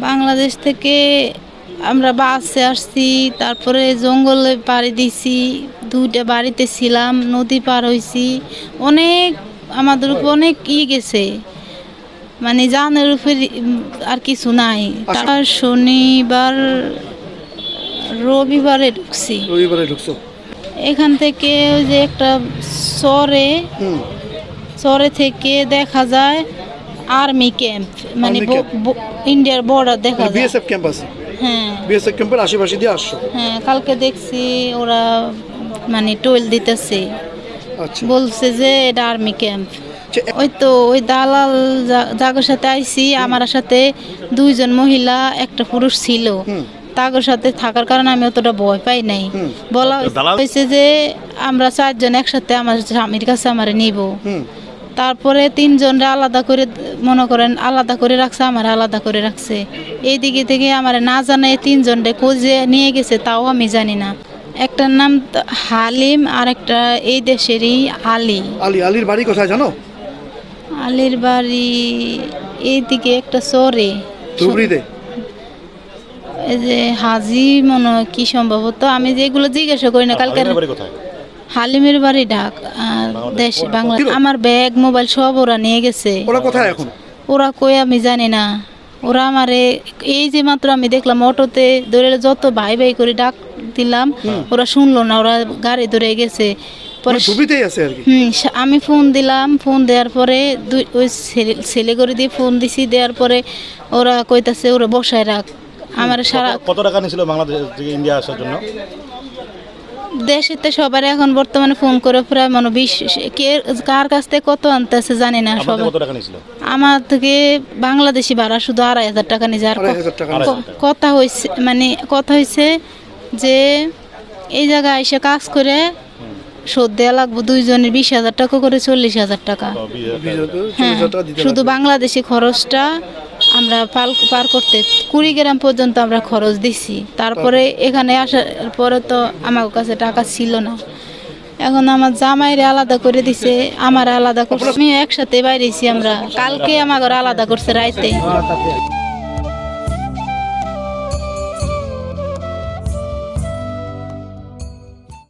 বাংলাদেশ থেকে আমরা বাসে আসছি, তারপরে জঙ্গলে পাড়ি দিছি, 2টা বাড়িতে ছিলাম, নদী পার হয়েছি, অনেক আমাদের উপর অনেক গেছে, মানে জানের উপর আর কিছু নাই। তার শনিবার রবিবারে ঢুকছি। এখান থেকে ওই যে একটা চরে থেকে দেখা যায় আর্মি ক্যাম্প, মানে ইন্ডিয়ার বর্ডার দেখা যায়। বিএসএফ ক্যাম্প আছে। হ্যাঁ, বিএসএফ ক্যাম্পের আশেপাশে দিয়ে আসছো? হ্যাঁ, কালকে দেখছি ওরা মানে টোল দিতেছে। আচ্ছা, বলছে যে এটা আর্মি ক্যাম্প। ওই তো ওই দালাল জাগর সাথে আইছি, আমার সাথে 2 জন মহিলা একটা পুরুষ ছিল। তাগর সাথে থাকার কারণে আমি অতটা ভয় পাই নাই। বলা হয়েছে যে আমরা 4 জন একসাথে আমার স্বামীর কাছে আমার নিব। তারপরে 3 জনরা আলাদা করে, মনে করেন আলাদা করে রাখছে, আমার আলাদা করে রাখছে। এই দিকে থেকে আমার না জানে 3 জনরে খোঁজে নিয়ে গেছে, তাও আমি জানি না। একটার নাম হালিম আর একটা এই দেশেরই আলী। আলীর বাড়ি কোথায় জানো? আলীর বাড়ি এইদিকে একটা চরে, এই যে হাজি মনে হয় কি সম্ভবত, আমি যেগুলো জিজ্ঞাসা করি না। কালকে হালিমের বাড়ি ঢাক দেশ বাংলা। আমার ব্যাগ মোবাইল সব ওরা নিয়ে গেছে। ওরা কোথায় এখন? ওরা কই আমি জানি না। ওরা আমারে এই যে মাত্র আমি দেখলাম অটোতে ধরে যত ভাই ভাই করে ডাক দিলাম, ওরা শুনলো না, ওরা গাড়ি ধরে গেছে। পরে আমি ফোন দিলাম, ফোন দেওয়ার পরে ওই ছেলে করে দিয়ে ফোন দিছি, দেওয়ার পরে ওরা কইতাছে ওরা বসায় রাখ। আমার সারা কত টাকা নিয়েছিল বাংলাদেশ থেকে ইন্ডিয়া আসার জন্য? দেশেতে সবার এখন বর্তমানে ফোন করে প্রায় 20 কার কাছ থেকে কত আনতেছে জানি না। সবাই আমার থেকে বাংলাদেশি ভাড়া শুধু 2,500 টাকা নিয়েছে। আর কথা হয়েছে, মানে কথা হয়েছে যে এই জায়গায় এসে কাজ করে শোধ দেওয়া লাগবে 2 জনের 20,000 টাকা করে, 40,000 টাকা। হ্যাঁ, শুধু বাংলাদেশি খরচটা আমরা পার করতে 20 গ্রাম পর্যন্ত আমরা খরচ দিছি। তারপরে এখানে আসার পরে তো আমার কাছে টাকা ছিল না। এখন আমার জামাইরে আলাদা করে দিছে, আমার আলাদা করছে, আমি একসাথে বাইরেছি। আমরা কালকে আমার আলাদা করছে রাইতে।